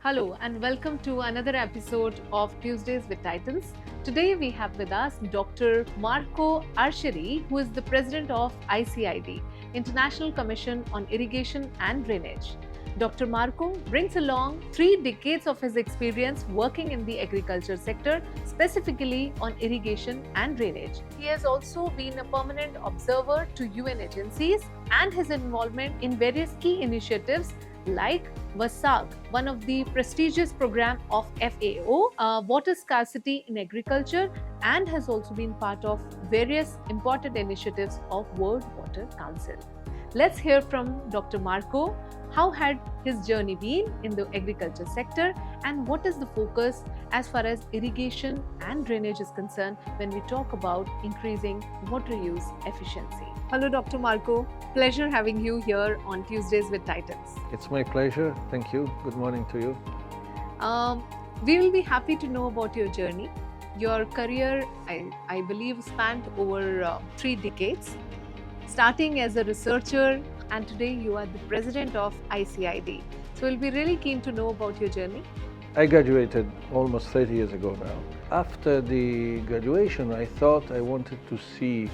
Hello and welcome to another episode of Tuesdays with Titans. Today we have with us Dr. Marco Arcieri, who is the president of ICID, International Commission on Irrigation and Drainage. Dr. Marco brings along 3 decades of his experience working in the agriculture sector, specifically on irrigation and drainage. He has also been a permanent observer to UN agencies, and his involvement in various key initiatives like WASAG, one of the prestigious program of FAO, water scarcity in agriculture, and has also been part of various important initiatives of World Water Council. Let's hear from Dr. Marco. How had his journey been in the agriculture sector, and what is the focus as far as irrigation and drainage is concerned when we talk about increasing water use efficiency? Hello, Dr. Marco. Pleasure having you here on Tuesdays with Titans. It's my pleasure. Thank you. Good morning to you. We will be happy to know about your journey. Your career, I believe, spanned over 3 decades, starting as a researcher, and today you are the president of ICID. So we'll be really keen to know about your journey. I graduated almost 30 years ago now. After the graduation, I thought I wanted to see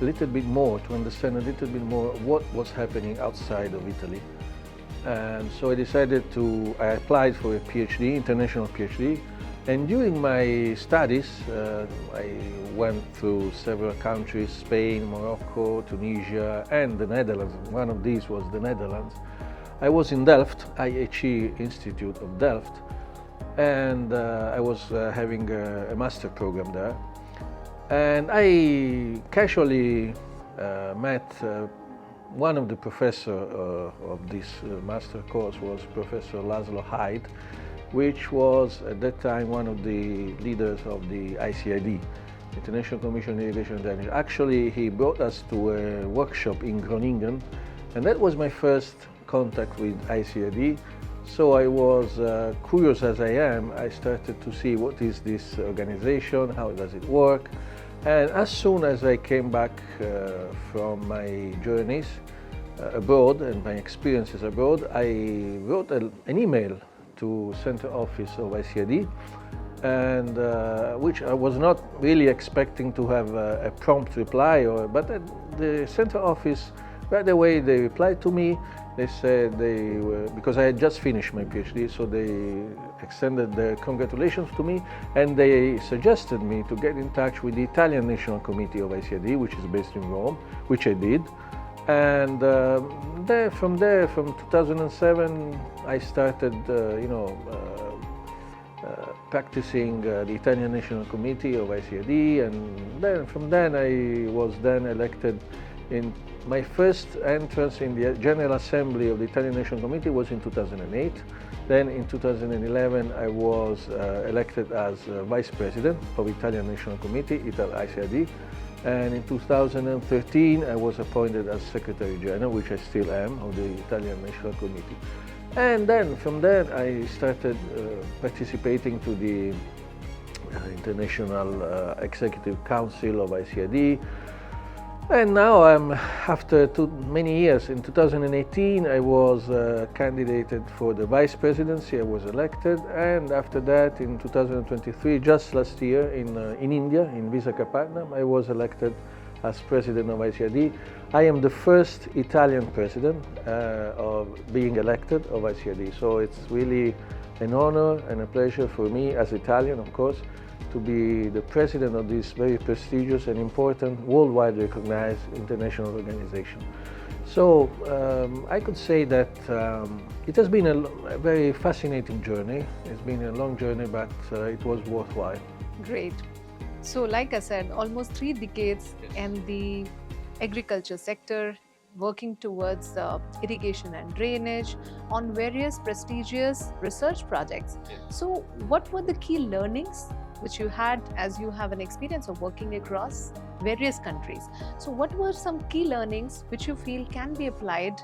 a little bit more, to understand a little bit more what was happening outside of Italy. And so I applied for a PhD, international PhD. And during my studies, I went through several countries: Spain, Morocco, Tunisia, and the Netherlands. One of these was the Netherlands. I was in Delft, IHE Institute of Delft, and I was having a master program there. And I casually met one of the professors of this master course was Professor Laszlo Hyde, which was at that time one of the leaders of the ICID, International Commission on Irrigation Drainage. Actually, he brought us to a workshop in Groningen, and that was my first contact with ICID. So I was curious as I am. I started to see what is this organization, how does it work. And as soon as I came back from my journeys abroad and my experiences abroad, I wrote an email to center office of ICID, and which I was not really expecting to have a prompt reply, but the center office, right away they replied to me. They said because I had just finished my PhD, so they extended their congratulations to me, and they suggested me to get in touch with the Italian National Committee of ICID, which is based in Rome, which I did. And from 2007, I started, practicing the Italian National Committee of ICID, and then from then I was then elected. In my first entrance in the General Assembly of the Italian National Committee was in 2008. Then in 2011 I was elected as Vice President of Italian National Committee, ICID. And in 2013 I was appointed as Secretary General, which I still am, of the Italian National Committee. And then from there I started participating to the International Executive Council of ICID. And now after many years, in 2018 I was candidated for the vice presidency. I was elected, and after that in 2023, just last year in India, in Visakhapatnam, I was elected as president of ICID. I am the first Italian president of being elected of ICID, so it's really an honor and a pleasure for me as Italian, of course, to be the president of this very prestigious and important, worldwide recognized international organization. So I could say that it has been a very fascinating journey. It's been a long journey, but it was worthwhile. Great. So like I said, almost 3 decades in the agriculture sector, working towards irrigation and drainage on various prestigious research projects. So what were the key learnings which you had, as you have an experience of working across various countries? So what were some key learnings which you feel can be applied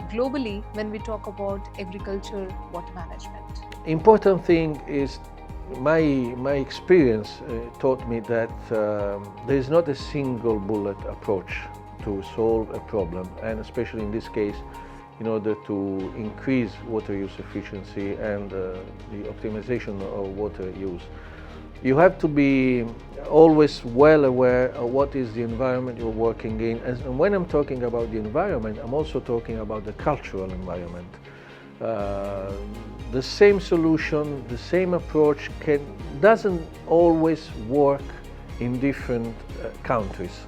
globally when we talk about agriculture water management? Important thing is my experience taught me that there is not a single bullet approach to solve a problem, and especially in this case in order to increase water use efficiency and the optimization of water use. You have to be always well aware of what is the environment you're working in. And when I'm talking about the environment, I'm also talking about the cultural environment. The same solution, the same approach doesn't always work in different countries.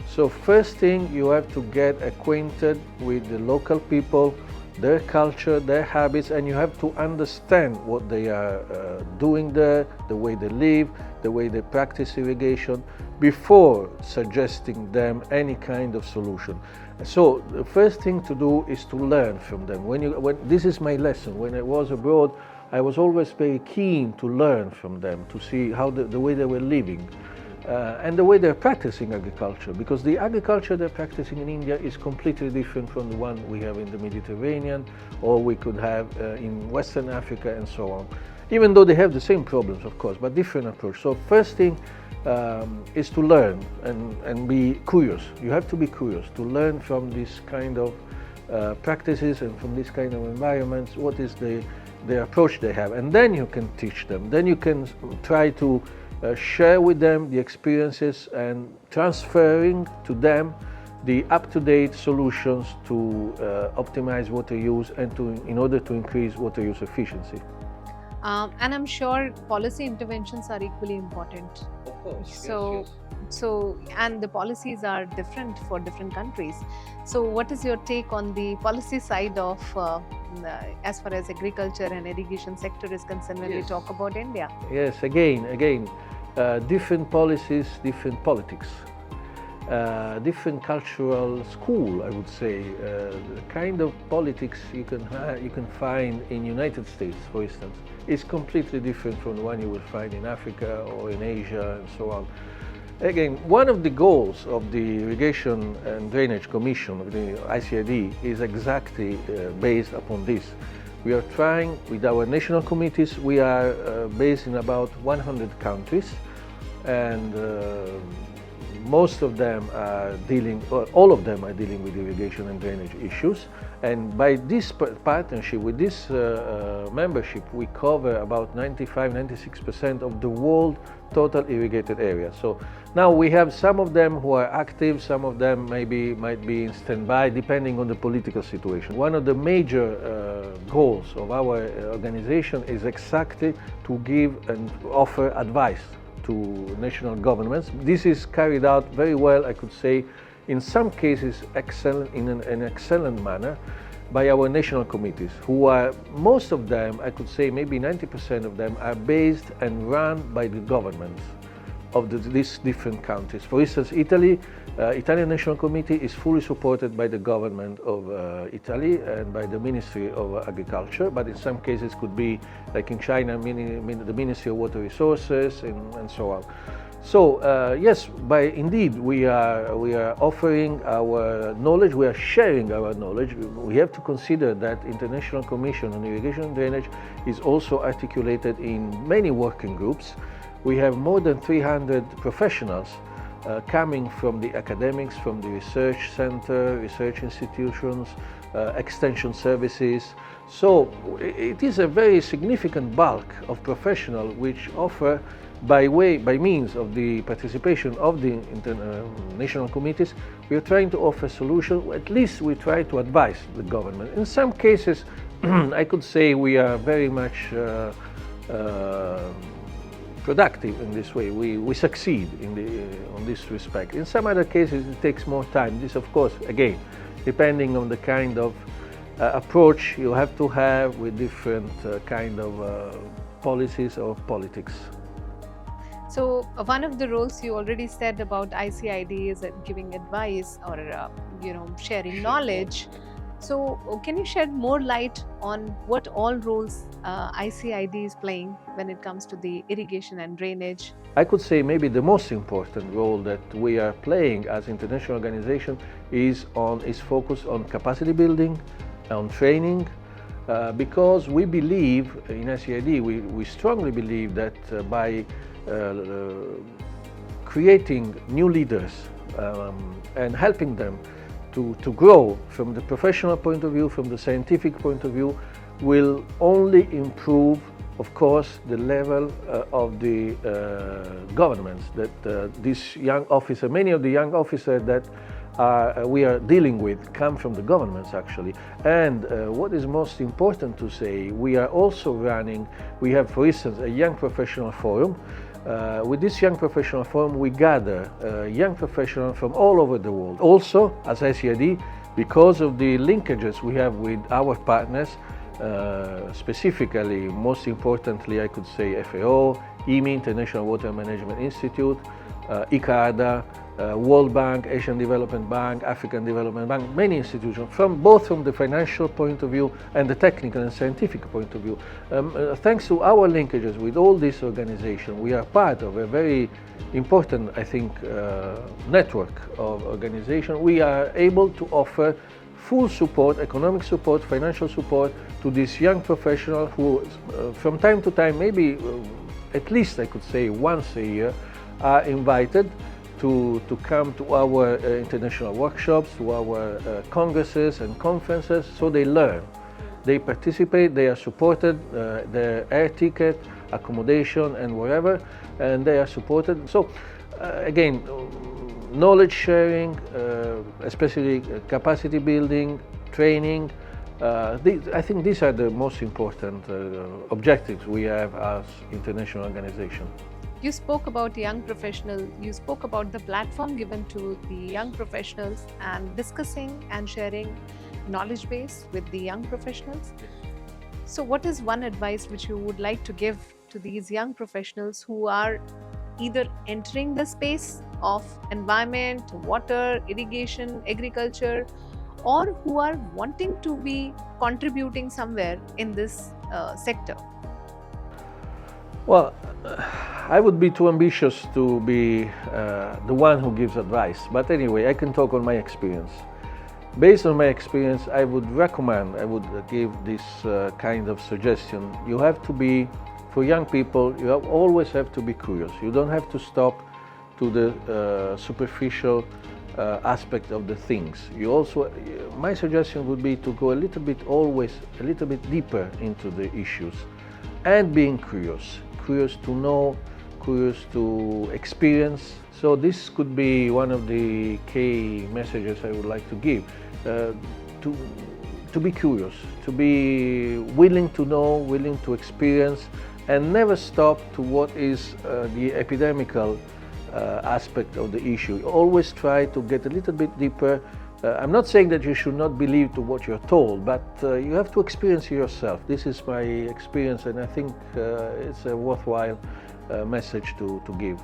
So first thing, you have to get acquainted with the local people, their culture, their habits, and you have to understand what they are doing there, the way they live, the way they practice irrigation, before suggesting them any kind of solution. So the first thing to do is to learn from them. This is my lesson. When I was abroad, I was always very keen to learn from them, to see how the way they were living. And the way they're practicing agriculture, because the agriculture they're practicing in India is completely different from the one we have in the Mediterranean, or we could have in Western Africa and so on. Even though they have the same problems, of course, but different approach. So first thing is to learn and be curious. You have to be curious to learn from this kind of practices and from this kind of environments, what is the approach they have. And then you can teach them. Then you can try to share with them the experiences and transferring to them the up-to-date solutions to optimize water use and in order to increase water use efficiency. And I'm sure policy interventions are equally important. Of course. So, and the policies are different for different countries. So what is your take on the policy side of as far as agriculture and irrigation sector is concerned when we talk about India? Yes, again, different policies, different politics, different cultural school, I would say. The kind of politics you can find in United States, for instance, is completely different from the one you will find in Africa or in Asia and so on. Again, one of the goals of the Irrigation and Drainage Commission of the ICID is exactly based upon this. We are trying with our national committees, we are based in about 100 countries, and most of them are all of them are dealing with irrigation and drainage issues. And by this partnership, with this membership, we cover about 95–96% of the world total irrigated area. So now we have some of them who are active, some of them might be in standby, depending on the political situation. One of the major goals of our organization is exactly to give and offer advice to national governments. This is carried out very well, I could say, in some cases in an excellent manner by our national committees, who are, most of them, I could say maybe 90% of them, are based and run by the governments of these different countries. For instance, Italy, Italian National Committee is fully supported by the government of Italy and by the Ministry of Agriculture, but in some cases could be, like in China, the Ministry of Water Resources and so on. So yes, indeed, we are offering our knowledge, we are sharing our knowledge. We have to consider that International Commission on Irrigation and Drainage is also articulated in many working groups. We have more than 300 professionals coming from the academics, from the research center, research institutions, extension services. So it is a very significant bulk of professionals which offer, by means of the participation of the national committees, we are trying to offer solutions. At least we try to advise the government. In some cases, I could say we are very much productive in this way. We succeed on this respect. In some other cases, it takes more time. This, of course, again, depending on the kind of approach you have to have with different kind of policies or politics. So one of the roles you already said about ICID is giving advice or sharing knowledge. So can you shed more light on what all roles ICID is playing when it comes to the irrigation and drainage? I could say maybe the most important role that we are playing as international organization is focused on capacity building, on training, because we believe in ICID, we strongly believe that by creating new leaders and helping them to grow from the professional point of view, from the scientific point of view, will only improve, of course, the level of the governments that these young officers, many of the young officers that we are dealing with come from the governments actually. And what is most important to say, we are also running, we have for instance a young professional forum. With this young professional forum we gather young professionals from all over the world. Also as ICID, because of the linkages we have with our partners, specifically, most importantly, I could say FAO, IMI, International Water Management Institute, ICID, World Bank, Asian Development Bank, African Development Bank, many institutions, both from the financial point of view and the technical and scientific point of view. Thanks to our linkages with all these organizations, we are part of a very important, I think, network of organizations. We are able to offer full support, economic support, financial support to these young professionals who from time to time, maybe at least I could say once a year, are invited to come to our international workshops, to our congresses and conferences, so they learn. They participate, they are supported, their air ticket, accommodation and wherever, and they are supported. So again, knowledge sharing, especially capacity building, training, I think these are the most important objectives we have as international organization. You spoke about young professionals, you spoke about the platform given to the young professionals and discussing and sharing knowledge base with the young professionals. So what is one advice which you would like to give to these young professionals who are either entering the space of environment, water, irrigation, agriculture, or who are wanting to be contributing somewhere in this sector? Well, I would be too ambitious to be the one who gives advice, but anyway, I can talk on my experience. Based on my experience, I would recommend, I would give this kind of suggestion. You have to be, for young people, you always have to be curious. You don't have to stop to the superficial aspect of the things. You also, my suggestion would be to go always a little bit deeper into the issues, and being curious to know, curious to experience. So this could be one of the key messages I would like to give. To be curious, to be willing to know, willing to experience, and never stop to what is the epidemical aspect of the issue. Always try to get a little bit deeper. I'm not saying that you should not believe to what you're told, but you have to experience it yourself. This is my experience, and I think it's a worthwhile message to give.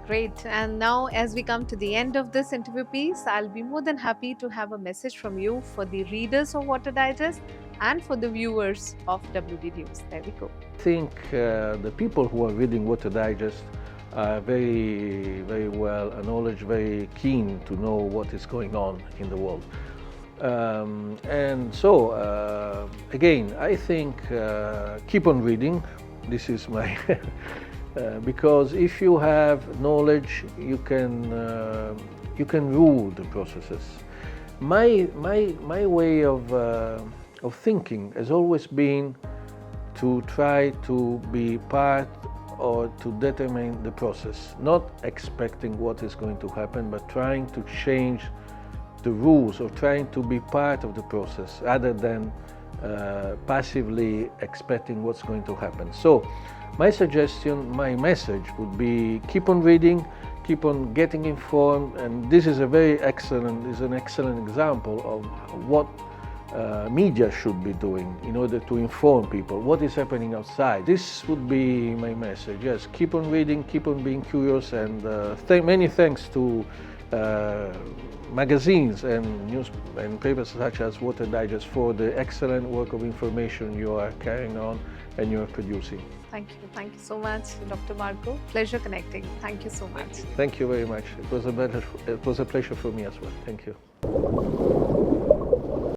Great. And now, as we come to the end of this interview piece, I'll be more than happy to have a message from you for the readers of Water Digest and for the viewers of WD News. There we go. I think the people who are reading Water Digest are very, very well knowledgeable, very keen to know what is going on in the world. And so, again, I think keep on reading. This is my because if you have knowledge, you can rule the processes. My way of thinking has always been to try to be part or to determine the process, not expecting what is going to happen, but trying to change the rules or trying to be part of the process rather than passively expecting what's going to happen. So my suggestion, my message would be keep on reading, keep on getting informed, and this is an excellent example of what media should be doing in order to inform people what is happening outside. This would be my message. Yes, keep on reading, keep on being curious, and many thanks to magazines and news and papers such as Water Digest for the excellent work of information you are carrying on and you are producing. Thank you so much, Dr. Marco. Pleasure connecting. Thank you so much. Thank you very much. It was a pleasure for me as well. Thank you.